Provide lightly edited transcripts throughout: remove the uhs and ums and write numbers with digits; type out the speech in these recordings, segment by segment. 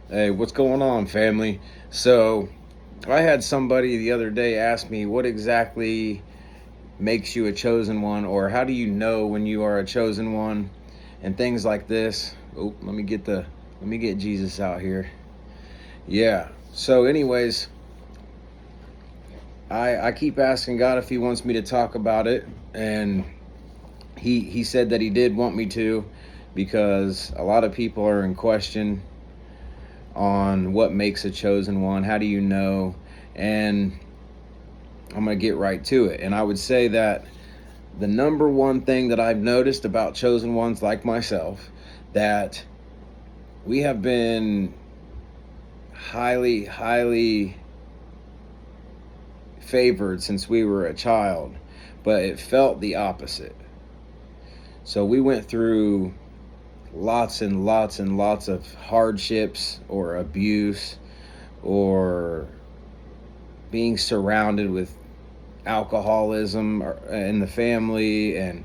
Hey, what's going on, family? So, I had somebody the other day ask me what exactly makes you a chosen one, or how do you know when you are a chosen one, and things like this. Oh, let me get Jesus out here. Yeah. So, anyways, I keep asking God if He wants me to talk about it, and He said that He did want me to, because a lot of people are in question on what makes a chosen one. How do you know? And I'm going to get right to it. And I would say that the number one thing that I've noticed about chosen ones like myself, that we have been highly favored since we were a child, but it felt the opposite. So we went through lots and lots and lots of hardships or abuse or being surrounded with alcoholism in the family, and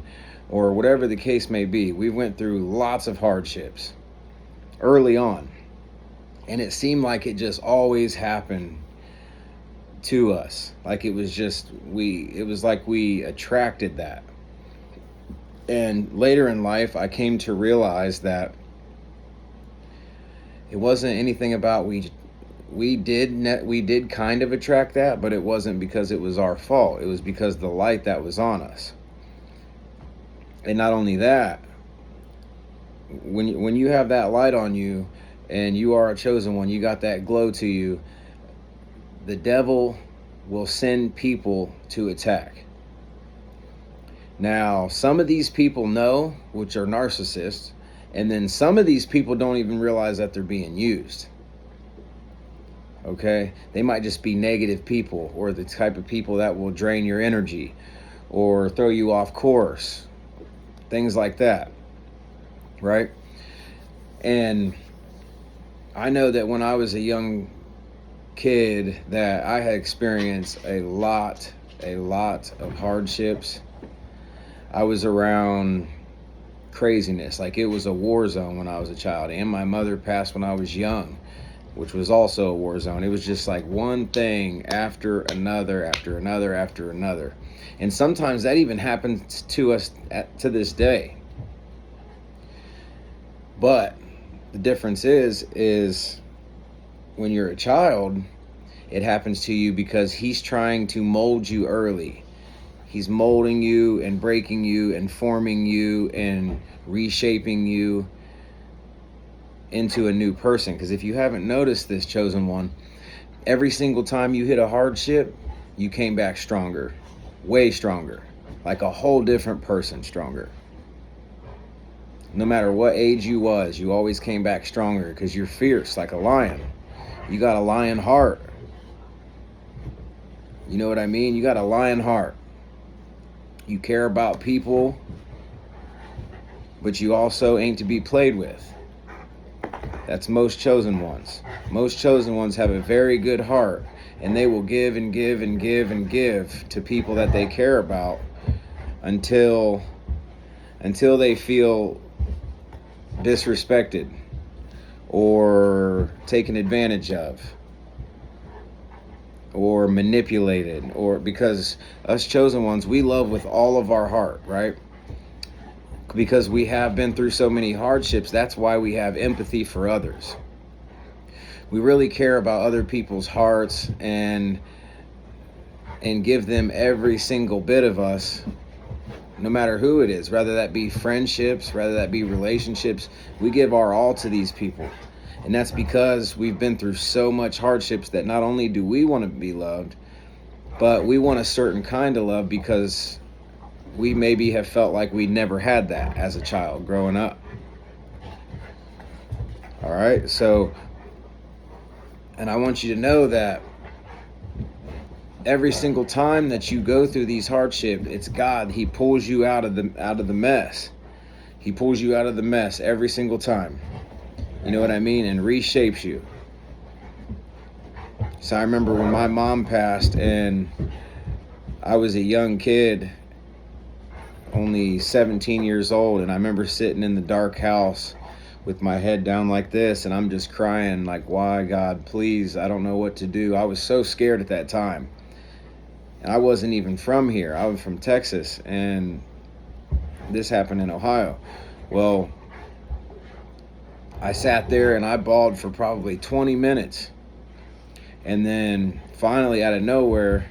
or whatever the case may be. We went through lots of hardships early on, and it seemed like it just always happened to us, like it was like we attracted that. And later in life I came to realize that it wasn't anything about we did kind of attract that, but it wasn't because it was our fault. It was because the light that was on us. And not only that, when you have that light on you and you are a chosen one, you got that glow to you, the devil will send people to attack. Now, some of these people know, which are narcissists, and then some of these people don't even realize that they're being used. Okay? They might just be negative people, or the type of people that will drain your energy or throw you off course. Things like that. Right? And I know that when I was a young kid that I had experienced a lot of hardships. I was around craziness. Like, it was a war zone when I was a child. And my mother passed when I was young, which was also a war zone. It was just like one thing after another, after another, after another. And sometimes that even happens to us to this day. But the difference is when you're a child, it happens to you because he's trying to mold you early. He's molding you and breaking you and forming you and reshaping you into a new person. Because if you haven't noticed this, chosen one, every single time you hit a hardship, you came back stronger, way stronger, like a whole different person stronger. No matter what age you was, you always came back stronger because you're fierce like a lion. You got a lion heart. You know what I mean? You got a lion heart. You care about people, but you also ain't to be played with. That's most chosen ones. Most chosen ones have a very good heart, and they will give and give and give and give to people that they care about until they feel disrespected or taken advantage of or manipulated. Or because us chosen ones, we love with all of our heart, right? Because we have been through so many hardships, that's why we have empathy for others. We really care about other people's hearts and give them every single bit of us, no matter who it is, whether that be friendships, whether that be relationships. We give our all to these people. And that's because we've been through so much hardships that not only do we want to be loved, but we want a certain kind of love because we maybe have felt like we never had that as a child growing up. All right, so, and I want you to know that every single time that you go through these hardships, it's God. He pulls you out of the mess. He pulls you out of the mess every single time. You know what I mean? And reshapes you. So I remember when my mom passed and I was a young kid, only 17 years old, and I remember sitting in the dark house with my head down like this, and I'm just crying like, why, God, please, I don't know what to do. I was so scared at that time. And I wasn't even from here. I was from Texas, and this happened in Ohio. Well, I sat there and I bawled for probably 20 minutes. And then finally, out of nowhere,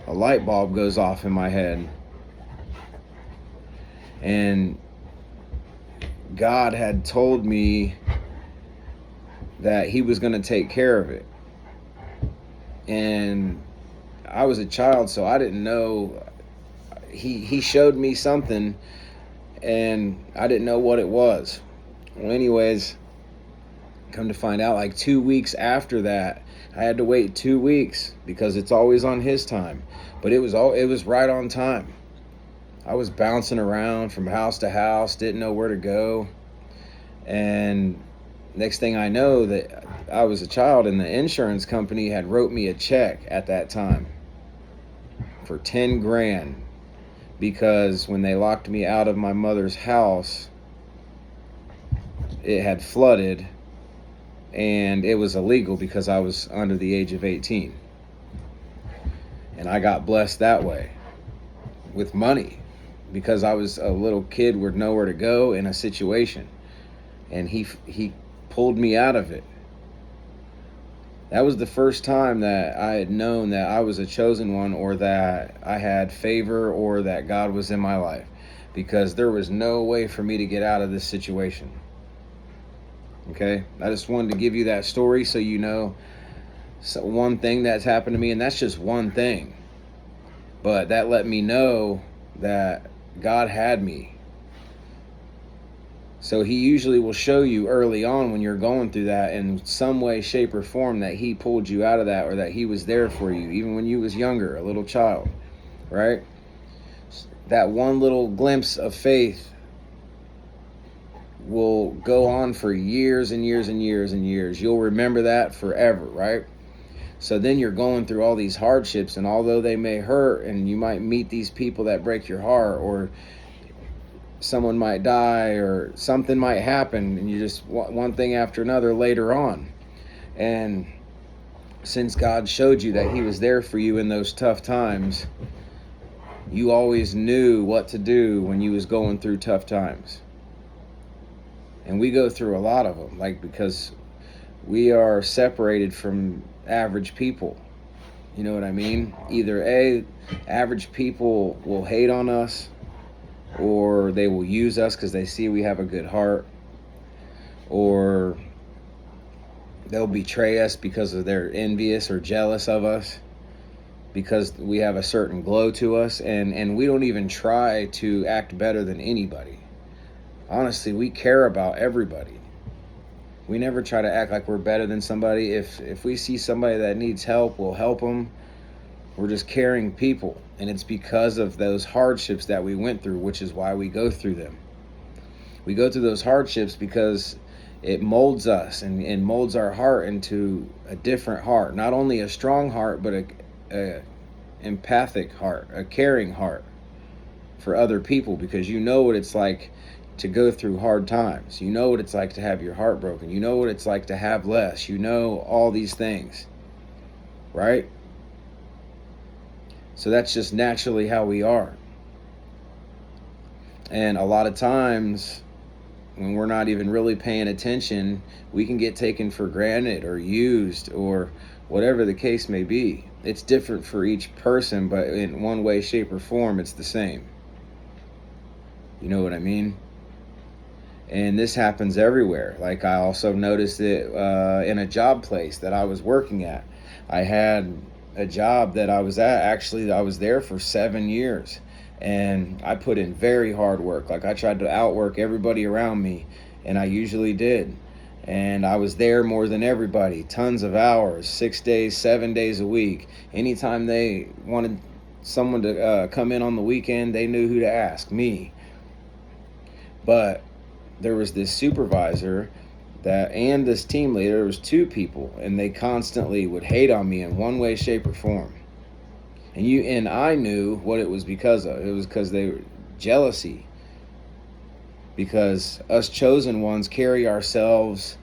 a light bulb goes off in my head. And God had told me that he was going to take care of it. And I was a child, so I didn't know. He showed me something, and I didn't know what it was. Well, anyways, come to find out, like 2 weeks after that, I had to wait 2 weeks because it's always on his time. But it was right on time. I was bouncing around from house to house, didn't know where to go. And next thing I know, that I was a child, and the insurance company had wrote me a check at that time for 10 grand because when they locked me out of my mother's house, it had flooded and it was illegal because I was under the age of 18. And I got blessed that way with money because I was a little kid with nowhere to go in a situation. And he pulled me out of it. That was the first time that I had known that I was a chosen one, or that I had favor, or that God was in my life, because there was no way for me to get out of this situation. Okay, I just wanted to give you that story so you know one thing that's happened to me, and that's just one thing. But that let me know that God had me. So he usually will show you early on when you're going through that in some way, shape, or form that he pulled you out of that, or that he was there for you, even when you was younger, a little child, right? That one little glimpse of faith will go on for years and years and years and years. You'll remember that forever, right? So then you're going through all these hardships, and although they may hurt, and you might meet these people that break your heart, or someone might die, or something might happen, and you just one thing after another later on. And since God showed you that he was there for you in those tough times, you always knew what to do when you was going through tough times. And we go through a lot of them, like, because we are separated from average people. You know what I mean? Either average people will hate on us, or they will use us because they see we have a good heart, or they'll betray us because they're envious or jealous of us because we have a certain glow to us, and we don't even try to act better than anybody. Honestly, we care about everybody. We never try to act like we're better than somebody. If we see somebody that needs help, we'll help them. We're just caring people. And it's because of those hardships that we went through, which is why we go through them. We go through those hardships because it molds us and molds our heart into a different heart. Not only a strong heart, but a empathic heart, a caring heart for other people, because you know what it's like to go through hard times. You know what it's like to have your heart broken. You know what it's like to have less. You know all these things, right? So that's just naturally how we are. And a lot of times when we're not even really paying attention, we can get taken for granted or used, or whatever the case may be. It's different for each person, but in one way, shape, or form, it's the same. You know what I mean? And this happens everywhere. Like, I also noticed it in a job place that I was working at. I had a job that I was at. Actually, I was there for 7 years, and I put in very hard work. Like, I tried to outwork everybody around me, and I usually did. And I was there more than everybody, tons of hours, 6 days, 7 days a week. Anytime they wanted someone to come in on the weekend, they knew who to ask, me. But there was this supervisor and this team leader. There was two people, and they constantly would hate on me in one way, shape, or form. And I knew what it was because of. It was because they were jealousy. because us chosen ones carry ourselves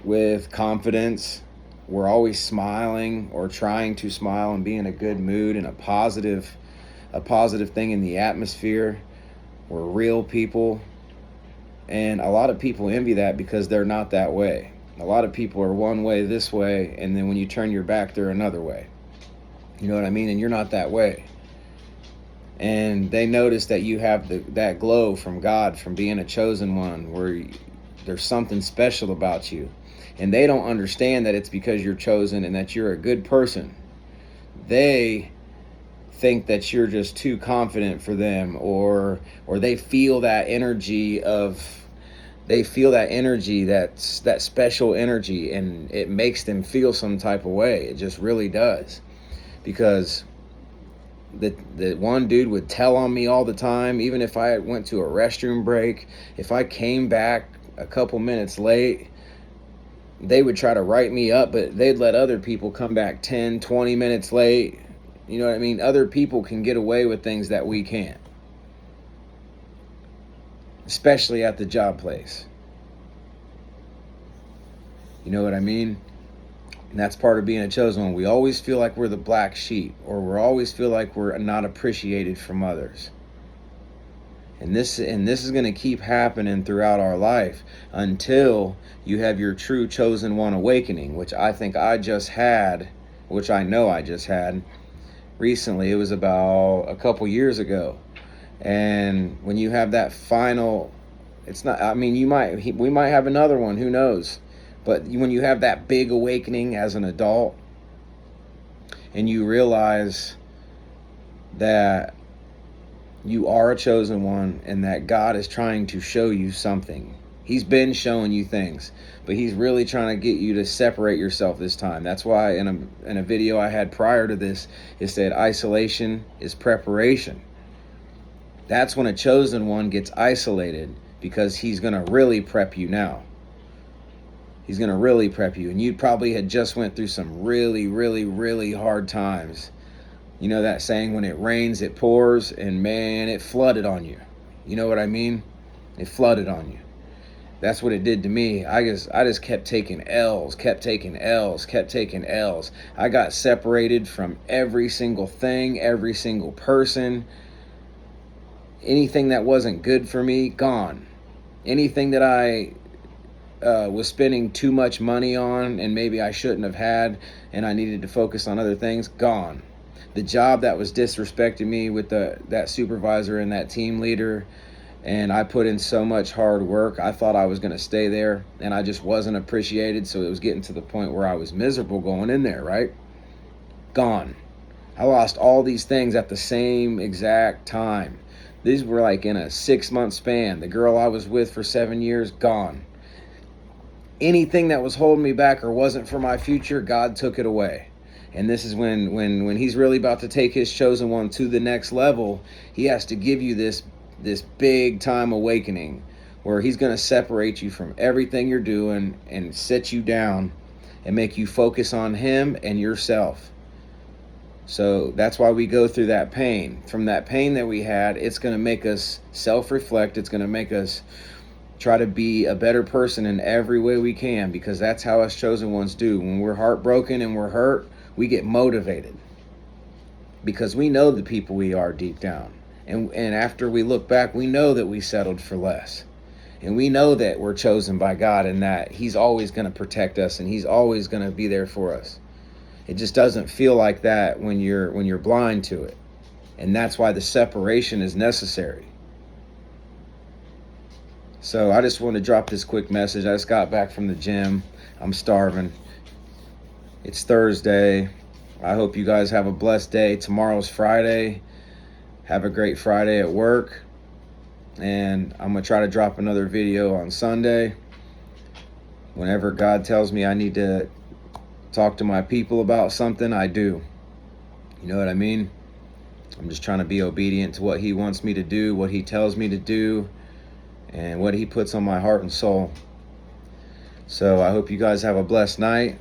with confidence. We're always smiling or trying to smile and be in a good mood and a positive thing in the atmosphere. We're real people. And a lot of people envy that because they're not that way. A lot of people are one way this way, and then when you turn your back, they're another way. You know what I mean? And you're not that way. And they notice that you have that glow from God, from being a chosen one, where there's something special about you. And they don't understand that it's because you're chosen and that you're a good person. They think that you're just too confident for them, or they feel that energy that's that special energy, and it makes them feel some type of way. It just really does. Because the one dude would tell on me all the time, even if I went to a restroom break, if I came back a couple minutes late, they would try to write me up, but they'd let other people come back 10, 20 minutes late. You know what I mean? Other people can get away with things that we can't. Especially at the job place. You know what I mean? And that's part of being a chosen one. We always feel like we're the black sheep, or we always feel like we're not appreciated from others. And this is going to keep happening throughout our life until you have your true chosen one awakening, which I think I just had, which I know I just had recently. It was about a couple years ago. And when you have that final, it's not, I mean, we might have another one, who knows? But when you have that big awakening as an adult, and you realize that you are a chosen one and that God is trying to show you something. He's been showing you things, but he's really trying to get you to separate yourself this time. That's why in a video I had prior to this, it said isolation is preparation. That's when a chosen one gets isolated, because he's going to really prep you now. He's going to really prep you. And you probably had just went through some really, really, really hard times. You know that saying, when it rains, it pours, and man, it flooded on you. You know what I mean? It flooded on you. That's what it did to me. I just kept taking L's. I got separated from every single thing, every single person. Anything that wasn't good for me, gone. Anything that I was spending too much money on and maybe I shouldn't have had, and I needed to focus on other things, gone. The job that was disrespecting me with that supervisor and that team leader, and I put in so much hard work, I thought I was going to stay there, and I just wasn't appreciated, so it was getting to the point where I was miserable going in there, right? Gone. I lost all these things at the same exact time. These were like in a 6-month span. The girl I was with for 7 years, gone. Anything that was holding me back or wasn't for my future, God took it away. And this is when he's really about to take his chosen one to the next level, he has to give you this big time awakening where he's going to separate you from everything you're doing and set you down and make you focus on him and yourself. So that's why we go through that pain. From that pain that we had, it's going to make us self-reflect. It's going to make us try to be a better person in every way we can, because that's how us chosen ones do. When we're heartbroken and we're hurt, we get motivated because we know the people we are deep down. And after we look back, we know that we settled for less. And we know that we're chosen by God and that he's always going to protect us and he's always going to be there for us. It just doesn't feel like that when you're blind to it. And that's why the separation is necessary. So I just want to drop this quick message. I just got back from the gym. I'm starving. It's Thursday. I hope you guys have a blessed day. Tomorrow's Friday. Have a great Friday at work. And I'm going to try to drop another video on Sunday. Whenever God tells me I need to talk to my people about something, I do. You know what I mean? I'm just trying to be obedient to what he wants me to do, what he tells me to do, and what he puts on my heart and soul. So I hope you guys have a blessed night.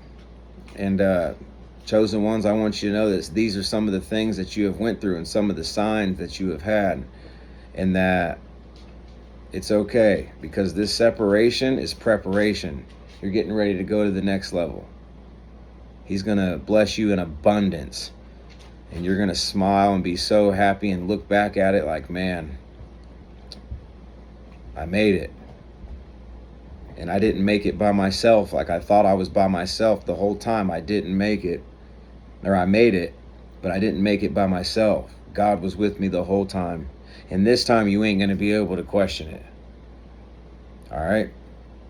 And chosen ones, I want you to know that these are some of the things that you have went through and some of the signs that you have had, and that It's okay, because this separation is preparation. You're getting ready to go to the next level. He's going to bless you in abundance. And you're going to smile and be so happy and look back at it like, man, I made it. And I didn't make it by myself like I thought I was by myself the whole time. I didn't make it. Or I made it, but I didn't make it by myself. God was with me the whole time. And this time you ain't going to be able to question it. All right?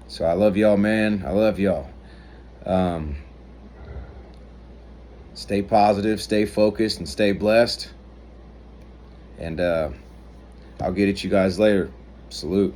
So I love y'all, man. I love y'all. Stay positive, stay focused, and stay blessed. And I'll get at you guys later. Salute.